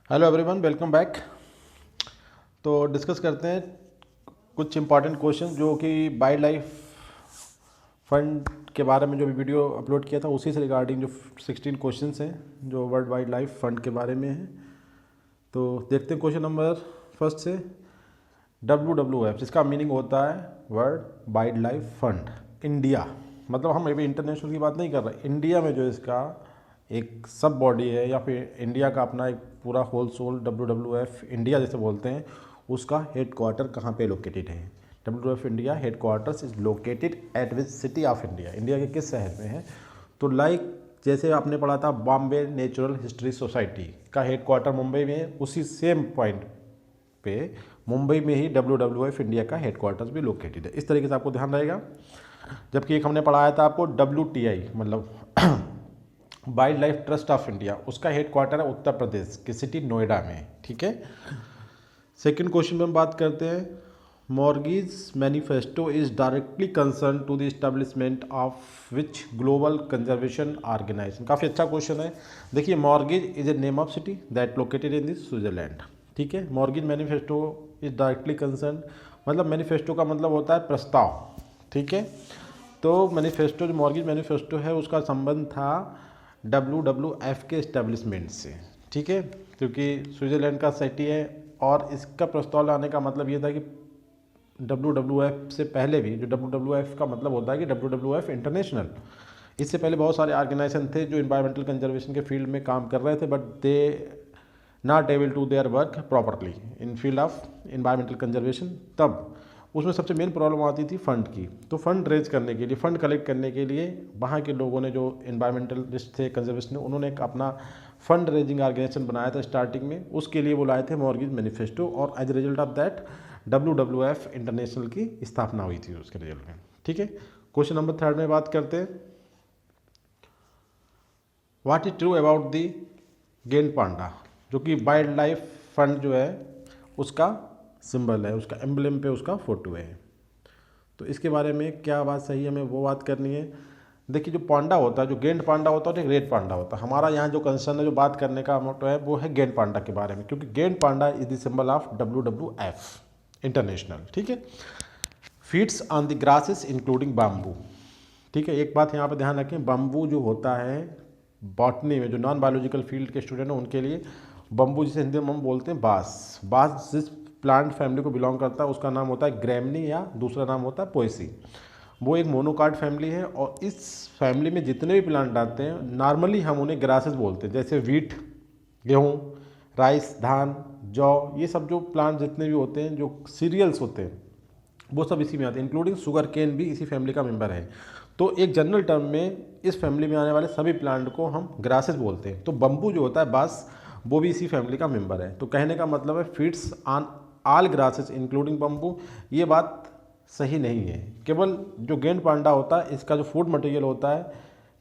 Hello everyone, welcome back. तो discuss करते हैं कुछ इंपॉर्टेंट क्वेश्चन जो कि वाइल्ड लाइफ फंड के बारे में जो भी वीडियो अपलोड किया था उसी से रिगार्डिंग जो 16 क्वेश्चंस हैं जो वर्ल्ड वाइल्ड लाइफ फंड के बारे में है। तो देखते हैं क्वेश्चन नंबर फर्स्ट से। WWF जिसका मीनिंग होता है world wild life fund India, मतलब हम अभी इंटरनेशनल की बात नहीं कर रहे, इंडिया में जो इसका एक सब बॉडी है या फिर इंडिया का अपना एक पूरा होल सोल WWF इंडिया जैसे बोलते हैं, उसका हेड क्वार्टर कहाँ पे लोकेटेड है। WWF India head quarters is located at which city of India, India के किस शहर में है। तो लाइक जैसे आपने पढ़ा था बॉम्बे नेचुरल हिस्ट्री सोसाइटी का हेड क्वार्टर मुंबई में है, उसी सेम पॉइंट पे मुंबई में ही WWF इंडिया का हेड क्वार्टर्स भी लोकेटेड है। इस तरीके से आपको ध्यान रहेगा। जबकि एक हमने पढ़ाया था आपको WTI मतलब wild life trust of India, उसका हेड क्वार्टर है उत्तर प्रदेश की सिटी नोएडा में। ठीक है। सेकंड क्वेश्चन में हम बात करते हैं, Morges manifesto is directly concern to the establishment of which global conservation organisation. काफ़ी अच्छा क्वेश्चन है। देखिए, Morges is a name of city that located in this Switzerland. ठीक है। Morges manifesto is directly concern मतलब मैनिफेस्टो का मतलब होता है प्रस्ताव। ठीक है। तो मैनिफेस्टो जो मॉर्गेज मैनिफेस्टो है उसका संबंध था WWF के इस्टेब्लिशमेंट से। ठीक है। क्योंकि स्विट्ज़रलैंड का सिटी है और इसका प्रस्ताव लाने का मतलब ये था कि WWF से पहले भी, जो WWF का मतलब होता है कि WWF इंटरनेशनल, इससे पहले बहुत सारे ऑर्गेनाइजेशन थे जो इन्वायरमेंटल कंजर्वेशन के फील्ड में काम कर रहे थे, but they not able to their work properly in field of environmental conservation. तब उसमें सबसे मेन प्रॉब्लम आती थी फंड की। तो फंड रेज करने के लिए, फंड कलेक्ट करने के लिए वहाँ के लोगों ने, जो इन्वायरमेंटलिस्ट थे, कंजर्वेशन, उन्होंने एक अपना फंड रेजिंग ऑर्गेनाइजेशन बनाया था स्टार्टिंग में। उसके लिए वो लाए थे मॉर्गेज मैनिफेस्टो और as a result of that WWF international की स्थापना हुई थी उसके रिजल्ट में। ठीक है। क्वेश्चन नंबर थर्ड में बात करते हैं, what is true about the giant panda, जो कि वाइल्ड लाइफ फंड जो है उसका सिंबल है, उसका एम्बलम पे उसका फोटो है। तो इसके बारे में क्या बात सही है, हमें वो बात करनी है। देखिए, जो पांडा होता है, जो गेंड पांडा होता है और एक रेड पांडा होता है, हमारा यहाँ जो कंसर्न है, जो बात करने का मोटो है, वो है गेंड पांडा के बारे में, क्योंकि gained Panda is the symbol of WWF international. ठीक है। Feeds on the grasses including bamboo. ठीक है। एक बात यहाँ पे ध्यान रखें, बम्बू जो होता है बॉटनी में, जो नॉन बायोलॉजिकल फील्ड के स्टूडेंट हैं उनके लिए बम्बू, जिसे हिंदी में हम बोलते हैं बांस, बांस जिस प्लांट फैमिली को बिलोंग करता है उसका नाम होता है ग्रैमनी या दूसरा नाम होता है पोएसी। वो एक मोनोकार्ड फैमिली है और इस फैमिली में जितने भी प्लांट आते हैं नॉर्मली हम उन्हें ग्रासेस बोलते हैं, जैसे वीट, गेहूँ, राइस, धान, जौ, ये सब जो प्लांट जितने भी होते हैं, जो सीरियल्स होते हैं, वो सब इसी में आते हैं, इंक्लूडिंग शुगर केन भी इसी फैमिली का मेंबर है। तो एक जनरल टर्म में इस फैमिली में आने वाले सभी प्लांट को हम ग्रासेस बोलते हैं। तो बम्बू जो होता है बांस, वो भी इसी फैमिली का मेंबर है। तो कहने का मतलब है feeds on all grasses including bamboo, ये बात सही नहीं है। केवल जो गेंद पांडा होता है इसका जो फूड मटेरियल होता है,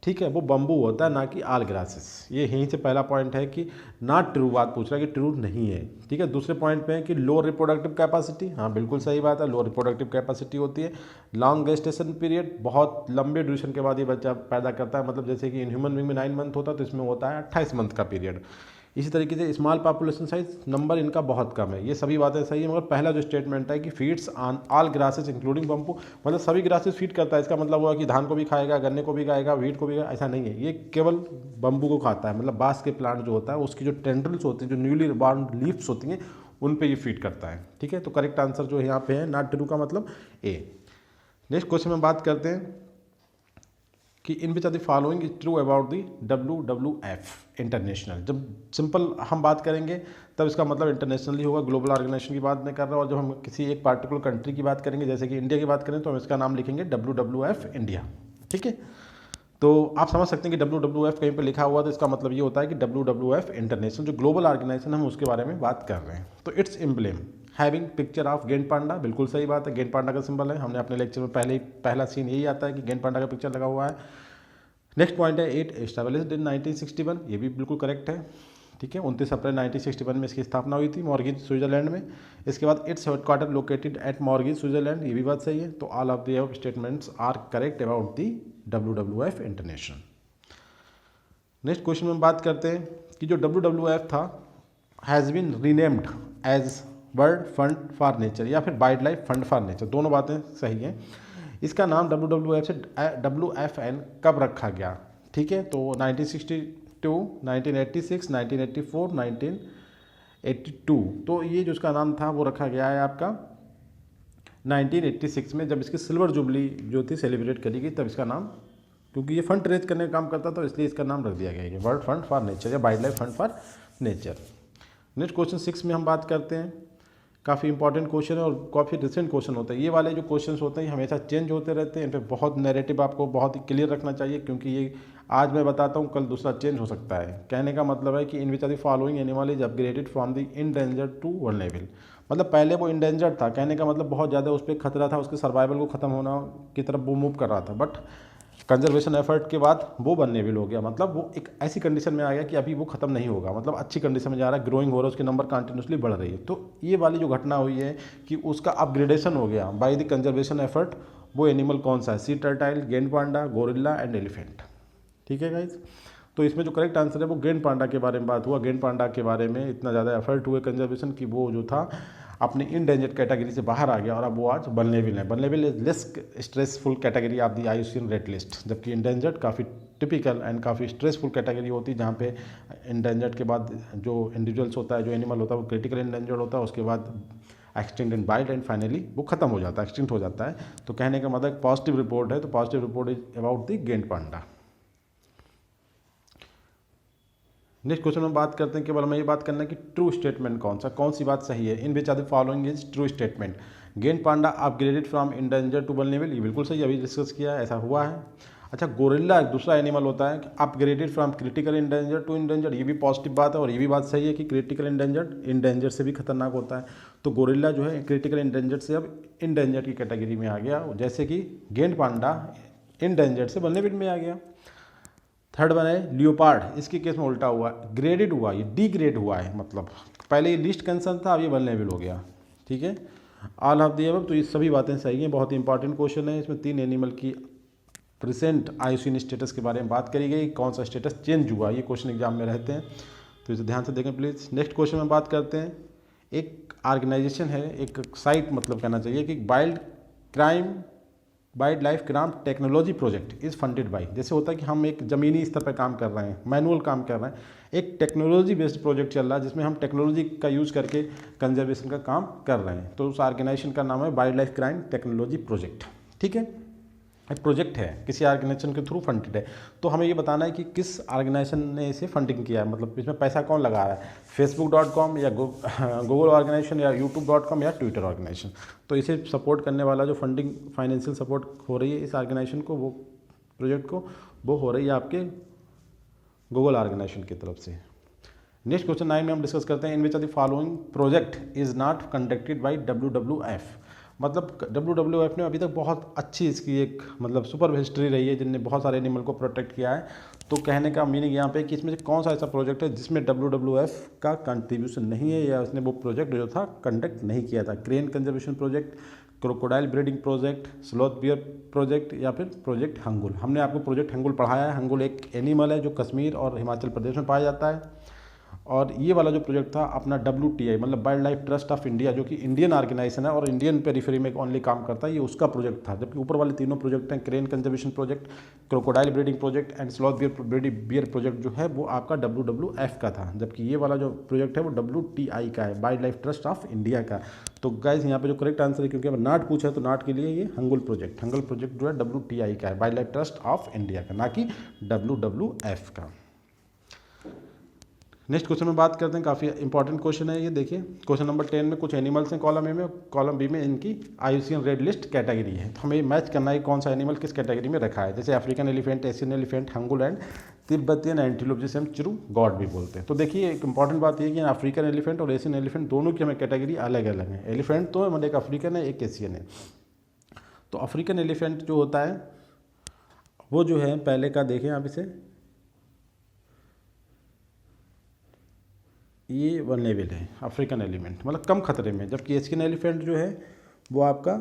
ठीक है, वो बम्बू होता है, ना कि आल ग्रासेस। ये यहीं से पहला पॉइंट है कि नॉट ट्रू, बात पूछ रहा है कि ट्रू नहीं है। ठीक है। दूसरे पॉइंट पे है कि लो रिप्रोडक्टिव कैपेसिटी, हाँ बिल्कुल सही बात है, लो रिप्रोडक्टिव कैपेसिटी होती है। लॉन्ग गेस्टेशन पीरियड, बहुत लंबे ड्यूरेशन के बाद ये बच्चा पैदा करता है, मतलब जैसे कि इन ह्यूमन बींग में 9 मंथ होता है तो इसमें होता है 28 मंथ का पीरियड। इसी तरीके से स्मॉल पॉपुलेशन साइज, नंबर इनका बहुत कम है। ये सभी बातें सही है, मगर पहला जो स्टेटमेंट है कि feeds on all grasses including bamboo, मतलब सभी ग्रासेस फीड करता है, इसका मतलब हुआ कि धान को भी खाएगा, गन्ने को भी खाएगा, वीट को भी खाएगा, ऐसा नहीं है। ये केवल बम्बू को खाता है, मतलब बांस के प्लांट जो होता है उसकी जो टेंड्रिल्स होती हैं, जो न्यूली बॉर्न लीव्स होती हैं, उन पे ये फीड करता है। ठीक है। तो करेक्ट आंसर जो यहाँ पे है नॉट ट्रू का मतलब ए। नेक्स्ट क्वेश्चन में बात करते हैं कि in which are the following is true about the WWF international. जब सिंपल हम बात करेंगे तब इसका मतलब इंटरनेशनली होगा, ग्लोबल ऑर्गेनाइजेशन की बात नहीं कर रहा। और जब हम किसी एक पार्टिकुलर कंट्री की बात करेंगे, जैसे कि इंडिया की बात करें, तो हम इसका नाम लिखेंगे WWF इंडिया। ठीक है। तो आप समझ सकते हैं कि WWF कहीं पर लिखा हुआ तो इसका मतलब ये होता है कि WWF इंटरनेशनल जो ग्लोबल ऑर्गेनाइजेशन, हम उसके बारे में बात कर रहे हैं। तो it's emblem having picture of giant panda, बिल्कुल सही बात है, गेंद पांडा का सिंबल है। हमने अपने लेक्चर में पहले ही पहला सीन यही आता है कि गेंद पांडा का पिक्चर लगा हुआ है। नेक्स्ट पॉइंट है 8 एस्टेब्लिश्ड इन 1961, ये भी बिल्कुल करेक्ट है। ठीक है। 29 अप्रैल 1961 में इसकी स्थापना हुई थी मॉर्गेज स्विट्जरलैंड में। इसके बाद it's headquarter located at Morges Switzerland, ये भी बात सही है। तो all of the above statements are correct about the WWF international. Next question में बात करते हैं कि जो WWF था has been renamed as world fund for nature या फिर wildlife fund for nature, दोनों बातें सही हैं। इसका नाम WWF से WFN कब रखा गया, ठीक है, तो 1962, 1986, 1984, 1982, तो ये जो इसका नाम था वो रखा गया है आपका 1986 में, जब इसकी सिल्वर जुबली जो थी सेलिब्रेट करी गई तब इसका नाम, क्योंकि ये फंड रेज करने का काम करता था, तो इसलिए इसका नाम रख दिया गया है वर्ल्ड फंड फॉर नेचर या wild life fund for nature. Next question 6 में हम बात करते हैं, काफ़ी इंपॉर्टेंट क्वेश्चन है और काफ़ी रिसेंट क्वेश्चन होता है। ये वाले जो क्वेश्चंस होते हैं ये हमेशा चेंज होते रहते हैं, इन पे बहुत नैरेटिव आपको बहुत ही क्लियर रखना चाहिए, क्योंकि ये आज मैं बताता हूँ कल दूसरा चेंज हो सकता है। कहने का मतलब है कि in which are the following animal is upgraded from the endangered to vulnerable, मतलब पहले वो इंडेंजर्ड था, कहने का मतलब बहुत ज़्यादा उस पर खतरा था, उसके सर्वाइवल को ख़त्म होना की तरफ वो मूव कर रहा था, बट कंजर्वेशन एफर्ट के बाद वो वल्नरेबल हो गया, मतलब वो एक ऐसी कंडीशन में आ गया कि अभी वो खत्म नहीं होगा, मतलब अच्छी कंडीशन में जा रहा है, ग्रोइंग हो रहा है, उसके नंबर कंटिन्यूसली बढ़ रही है। तो ये वाली जो घटना हुई है कि उसका अपग्रेडेशन हो गया बाय द कंजर्वेशन एफर्ट। वो एनिमल कौन सा है? Sea turtle, giant panda, gorilla and elephant, ठीक है गाइज। तो इसमें जो करेक्ट आंसर है वो गेंड पांडा के बारे में बात हुआ। गेंड पांडा के बारे में इतना ज़्यादा एफर्ट हुए कंजर्वेशन की वो जो था अपनी इंडेंजर्ड कैटेगरी से बाहर आ गया और अब वो आज वल्नरेबल है। Vulnerable is less stressful category of the IUCN red list, जबकि इंडेंजर्ड काफ़ी टिपिकल एंड काफ़ी स्ट्रेसफुल कैटेगरी होती है, जहाँ पे इंडेंजर्ड के बाद जो इंडिविजुअल्स होता है, जो एनिमल होता है वो क्रिटिकल इंडेंजर्ड होता है, उसके बाद extinct and wild and finally वो खत्म हो जाता है, एक्सटिंक्ट हो जाता है। तो कहने का मतलब पॉजिटिव रिपोर्ट है, तो positive report is about the gained Panda. Next question में बात करते हैं, केवल हमें ये बात करना है कि ट्रू स्टेटमेंट कौन सी बात सही है। In which are the following is true statement. Giant panda upgraded from endanger to vulnerable, ये बिल्कुल सही, अभी डिस्कस किया है, ऐसा हुआ है। अच्छा, गोरिल्ला एक दूसरा एनिमल होता है, upgraded from critical endanger to endanger, ये भी पॉजिटिव बात है और ये भी बात सही है कि क्रिटिकल इंडेंजर से भी खतरनाक होता है। तो गोरिल्ला जो है क्रिटिकल इंडेंजर से अब इंडेंजर की कैटेगरी में आ गया, जैसे कि गेंड पांडा इंडेंजर से वल्नरेबल में आ गया। थर्ड वन है लियोपार्ड, इसके केस में उल्टा हुआ, ग्रेडेड हुआ, ये डिग्रेड हुआ है, मतलब पहले ये लिस्ट कंसर्न था, अब ये वल्नरेबल हो गया, ठीक है। ऑल ऑफ द अबव, तो ये सभी बातें सही हैं, बहुत ही इंपॉर्टेंट क्वेश्चन है। इसमें 3 एनिमल की प्रेजेंट IUCN स्टेटस के बारे में बात करी गई, कौन सा स्टेटस चेंज हुआ, ये क्वेश्चन एग्जाम में रहते हैं, तो इसे ध्यान से देखें प्लीज़। नेक्स्ट क्वेश्चन में बात करते हैं, एक ऑर्गेनाइजेशन है, एक साइट मतलब कहना चाहिए कि wild life crime technology project is funded by, जैसे होता है कि हम एक ज़मीनी स्तर पर काम कर रहे हैं, मैनुअल काम कर रहे हैं, एक टेक्नोलॉजी बेस्ड प्रोजेक्ट चल रहा है जिसमें हम टेक्नोलॉजी का यूज़ करके कंजर्वेशन का काम कर रहे हैं, तो उस ऑर्गेनाइजेशन का नाम है wild life crime technology project, ठीक है। एक प्रोजेक्ट है, किसी ऑर्गेनाइजेशन के थ्रू फंडेड है, तो हमें ये बताना है कि किस ऑर्गेनाइजेशन ने इसे फंडिंग किया है, मतलब इसमें पैसा कौन लगा रहा है, facebook.com या गूगल ऑर्गेनाइजेशन या youtube.com या ट्विटर ऑर्गेनाइजेशन। तो इसे सपोर्ट करने वाला जो फंडिंग फाइनेंशियल सपोर्ट हो रही है इस ऑर्गेनाइजेशन को, वो प्रोजेक्ट को, वो हो रही है आपके गूगल ऑर्गेनाइजेशन की तरफ से। नेक्स्ट क्वेश्चन 9 में हम डिस्कस करते हैं, in which of the following project is not conducted by WWF, मतलब WWF ने अभी तक बहुत अच्छी इसकी एक मतलब सुपर हिस्ट्री रही है, जिनने बहुत सारे एनिमल को प्रोटेक्ट किया है। तो कहने का मीनिंग यहाँ पे कि इसमें से कौन सा ऐसा प्रोजेक्ट है जिसमें WWF का कंट्रीब्यूशन नहीं है, या उसने वो प्रोजेक्ट जो था कंडक्ट नहीं किया था। Crane conservation project, crocodile breeding project, sloth bear project या फिर प्रोजेक्ट हंगुल। हमने आपको प्रोजेक्ट हंगुल पढ़ाया है। हंगुल एक एनिमल है जो कश्मीर और हिमाचल प्रदेश में पाया जाता है, और ये वाला जो प्रोजेक्ट था अपना WTI मतलब wild life trust of India, जो कि इंडियन ऑर्गेनाइजेशन है और इंडियन पेरिफेरी में ओनली काम करता है, ये उसका प्रोजेक्ट था। जबकि ऊपर वाले तीनों प्रोजेक्ट हैं, crane conservation project, crocodile breeding project and sloth bear project जो है वो आपका WWF का था, जबकि ये वाला जो प्रोजेक्ट है वो WTI का है, wild life trust of India का। तो गाइज यहाँ पे जो करेक्ट आंसर है, क्योंकि अगर नाट पूछा है तो नाट के लिए ये हंगुल प्रोजेक्ट जो है WTI का है, wild life trust of India का, ना कि WWF का। नेक्स्ट क्वेश्चन में बात करते हैं, काफ़ी इंपॉर्टेंट क्वेश्चन है ये, देखिए क्वेश्चन नंबर 10 में कुछ एनिमल्स हैं कॉलम ए में, कॉलम बी में इनकी IUCN रेड लिस्ट कैटेगरी है। तो हमें मैच करना है कौन सा एनिमल किस कैटेगरी में रखा है, जैसे African elephant, Asian elephant, hangul and Tibetan antelope, जिसे हम चिरू गॉड भी बोलते हैं। तो देखिए एक इंपॉर्टेंट बात ये है कि अफ्रीकन एलिफेंट और एशियन एलिफेंट दोनों की हमें कैटेगरी अलग अलग है। एलिफेंट तो मतलब एक अफ्रीकन है एक एशियन है। तो अफ्रीकन एलिफेंट जो होता है वो जो है पहले का देखें आप इसे, ये वल्नरेबल है अफ्रीकन एलिफेंट, मतलब कम खतरे में, जबकि एशियन एलिफेंट जो है वो आपका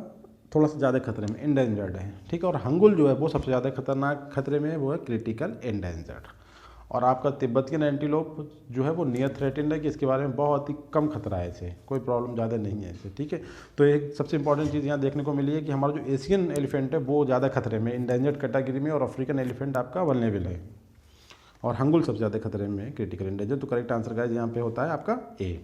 थोड़ा सा ज़्यादा खतरे में, इंडेंजर्ड है, ठीक है। और हंगुल जो है वो सबसे ज़्यादा खतरनाक खतरे में है, वो है क्रिटिकल इंडेंजर्ड। और आपका तिब्बतियन एंटीलोप जो है वो नियर थ्रेटेंड है, कि इसके बारे में बहुत ही कम खतरा है, इसे कोई प्रॉब्लम ज़्यादा नहीं है इसे, ठीक है। तो एक सबसे इंपॉर्टेंट चीज़ यहाँ देखने को मिली है कि हमारा जो एशियन एलिफेंट है वो ज़्यादा खतरे में, इंडेंजर्ड कैटेगरी में, और अफ्रीकन एलिफेंट आपका वल्नरेबल है, और हंगुल सबसे ज़्यादा खतरे में है, क्रिटिकल इंडेंजर। तो करेक्ट आंसर गाइस यहाँ पे होता है आपका ए।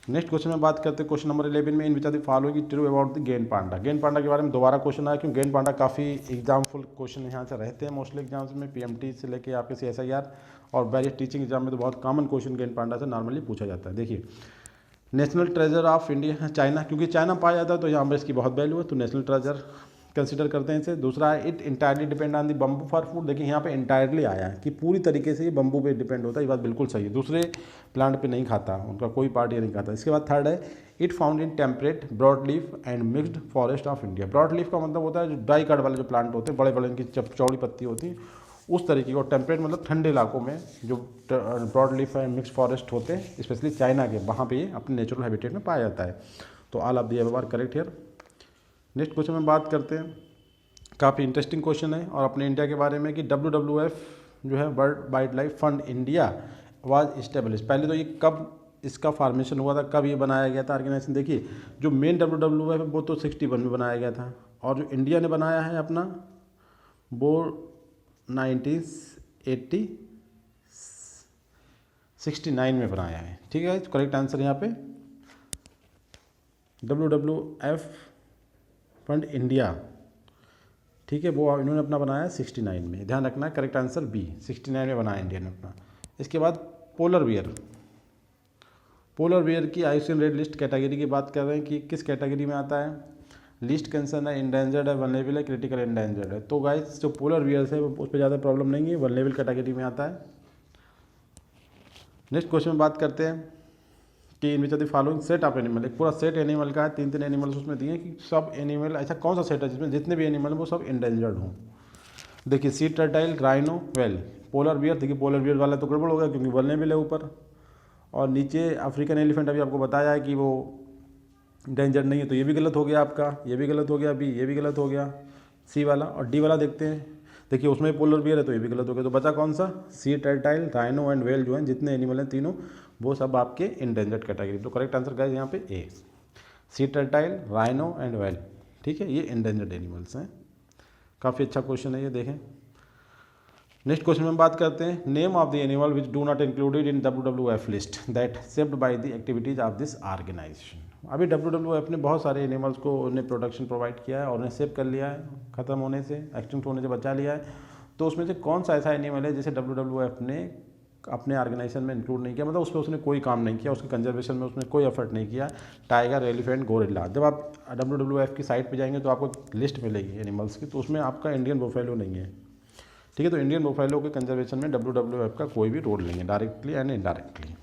नेक्स्ट क्वेश्चन में बात करते हैं क्वेश्चन नंबर 11 में, in which are the following true about the giant panda. गेंद पांडा के बारे में दोबारा क्वेश्चन आया, क्योंकि गेंद पांडा काफ़ी एग्जामफुल क्वेश्चन यहाँ से रहते हैं मोस्टली एग्जाम्स में, पीएमटी से लेके आपके CSIR और वेरियस टीचिंग एग्जाम में तो बहुत कॉमन क्वेश्चन गेंद पांडा से नॉर्मली पूछा जाता है। देखिए, national treasure of India China, क्योंकि चाइना पाया जाता है तो यहाँ पर इसकी बहुत वैल्यू है, तो नेशनल ट्रेजर कंसिडर करते हैं इसे। दूसरा है it entirely depend on the bamboo for food. देखिए यहाँ पे इंटायरली आया है कि पूरी तरीके से ये बम्बू पे डिपेंड होता है, ये बात बिल्कुल सही है, दूसरे प्लांट पे नहीं खाता, उनका कोई पार्ट ये नहीं खाता। इसके बाद थर्ड है it found in temperate broadleaf and mixed forest of India. Broadleaf का मतलब होता है जो ड्राई कट वाले जो प्लांट होते हैं, बड़े बड़े इनकी चौड़ी पत्ती होती है, उस तरीके को। टेम्परेट मतलब ठंडे इलाकों में जो broadleaf and mix forest होते हैं, स्पेशली चाइना के, वहाँ पे ये अपने नेचुरल हैबिटेट में पाया जाता है। तो all of the above are correct here. Next question में बात करते हैं, काफ़ी इंटरेस्टिंग क्वेश्चन है और अपने इंडिया के बारे में, कि WWF जो है world wild life fund India was establish. पहले तो ये कब इसका फॉर्मेशन हुआ था, कब ये बनाया गया था ऑर्गेनाइजेशन। देखिए जो मेन WWF है वो तो 61 में बनाया गया था, और जो इंडिया ने बनाया है अपना वो 1969 में बनाया है, ठीक है। तो करेक्ट आंसर यहाँ पे WWF फंड इंडिया, ठीक है, वो इन्होंने अपना बनाया 69 में, ध्यान रखना है। करेक्ट आंसर बी, 69 में बनाया इंडिया ने अपना। इसके बाद पोलर बियर, पोलर बियर की IUCN रेड लिस्ट कैटेगरी की बात कर रहे हैं कि किस कैटेगरी में आता है। लिस्ट कंसर्न है, इंडेंजर्ड है, वल्नरेबल है, क्रिटिकल इंडेंजर्ड है। तो गाइस जो पोलर बियर्स है उस पर ज़्यादा प्रॉब्लम नहीं है, वल्नरेबल कैटेगरी में आता है। नेक्स्ट क्वेश्चन में बात करते हैं कि in which of the following set of animal, एक पूरा सेट एनिमल का है, 3 एनिमल्स उसमें दिए कि सब एनिमल, ऐसा कौन सा सेट है जिसमें जितने भी एनिमल हैं वो सब इंडेंजर्ड हों। देखिए सी टर्टाइल, राइनो, वेल। पोलर बियर, देखिए पोलर बियर वाला तो गड़बड़ हो गया क्योंकि वल्नरेबल है ऊपर, और नीचे अफ्रीकन एलिफेंट अभी आपको बताया है कि वो इंडेंजर्ड नहीं है, तो ये भी गलत हो गया आपका, ये भी गलत हो गया, बी ये भी गलत हो गया, सी वाला। और डी वाला देखते हैं, देखिए उसमें पोलर बियर है तो ये भी गलत हो गया, तो बचा कौन सा, सी टर्टाइल, राइनो एंड वेल जो हैं, जितने एनिमल हैं तीनों, वो सब आपके इंडेंजर्ड कैटेगरी। तो करेक्ट आंसर गाइस यहाँ पे ए, सी टर्टाइल, राइनो एंड वेल, ठीक है, ये इंडेंजर्ड एनिमल्स हैं। काफ़ी अच्छा क्वेश्चन है ये, देखें। नेक्स्ट क्वेश्चन में बात करते हैं, name of the animal which do not included in WWF list that saved by the activities of this organisation. अभी WWF ने बहुत सारे एनिमल्स को उन्हें प्रोटेक्शन प्रोवाइड किया है और उन्हें सेव कर लिया है, ख़त्म होने से, एक्सटिंक्ट होने से बचा लिया है। तो उसमें से कौन सा ऐसा एनिमल है जिसे WWF ने अपने ऑर्गेनाइजेशन में इंक्लूड नहीं किया, मतलब उस पर उसने कोई काम नहीं किया, उसके कंजर्वेशन में उसने कोई एफर्ट नहीं किया। Tiger, elephant, gorilla. जब आप WWF की साइट पे जाएंगे तो आपको लिस्ट मिलेगी एनिमल्स की, तो उसमें आपका इंडियन बुफेलो नहीं है, ठीक है। तो इंडियन बुफेलो के कंजर्वेशन में WWF का कोई भी रोल नहीं है, डायरेक्टली एंड इनडायरेक्टली,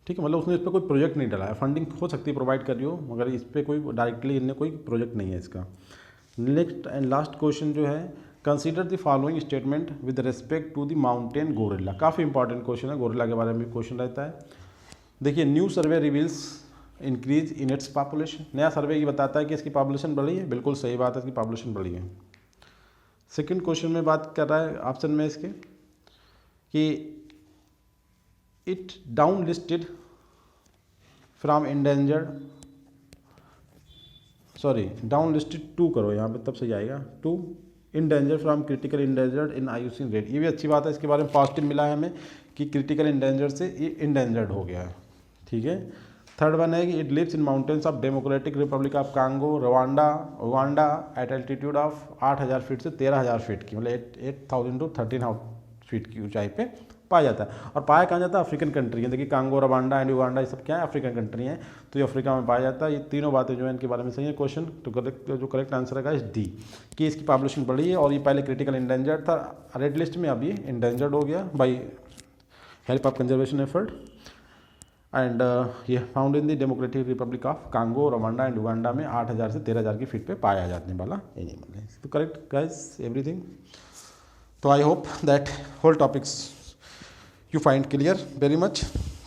ठीक है। मतलब उसने इस पर कोई प्रोजेक्ट नहीं डाला है, फंडिंग हो सकती है प्रोवाइड कर रही हो, मगर इस पर कोई डायरेक्टली इनने कोई प्रोजेक्ट नहीं है इसका। नेक्स्ट एंड लास्ट क्वेश्चन जो है, consider the following statement with respect to the mountain gorilla. काफ़ी इंपॉर्टेंट क्वेश्चन है, गोरिल्ला के बारे में क्वेश्चन रहता है। देखिए new survey reveals increase in its population, नया सर्वे ये बताता है कि इसकी पॉपुलेशन बढ़ी है, बिल्कुल सही बात है, इसकी पॉपुलेशन बढ़ी है। सेकंड क्वेश्चन में बात कर रहा है ऑप्शन में इसके कि it down listed from endangered, sorry down listed to करो यहाँ पे तब सही आएगा, to endanger from critical endangered in IUCN red. ये भी अच्छी बात है, इसके बारे में पॉजिटिव मिला है हमें कि क्रिटिकल इंडेंजर से ये इंडेंजर्ड हो गया है, ठीक है। थर्ड वन है कि it lives in mountains of democratic Republic of Congo, Rwanda at altitude of 8000 feet से 13000 फीट की, मतलब 8000 to 13,000 फीट की ऊंचाई पे पाया जाता है। और पाया कहाँ जाता है, अफ्रीकन कंट्री है। देखिए कांगो, रवांडा एंड युगांडा ये सब क्या है, अफ्रीकन कंट्री हैं, तो ये अफ्रीका में पाया जाता है। ये तीनों बातें जो है इनके बारे में सही है क्वेश्चन। तो जो करेक्ट आंसर है इस डी, कि इसकी पॉपुलेशन बढ़ी है और ये पहले क्रिटिकल इंडेंजर्ड था रेड लिस्ट में, अब ये इंडेंजर्ड हो गया by help of conservation effort. And ये found in the Democratic Republic of Congo, Rwanda and Uganda में 8000 से 13000 की फीट पे पाया जाने वाला एनिमल है। तो करेक्ट गाइस एवरीथिंग। तो I hope that whole topics you find clear very much.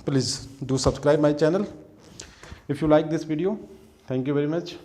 Please do subscribe my channel if you like this video. Thank you very much.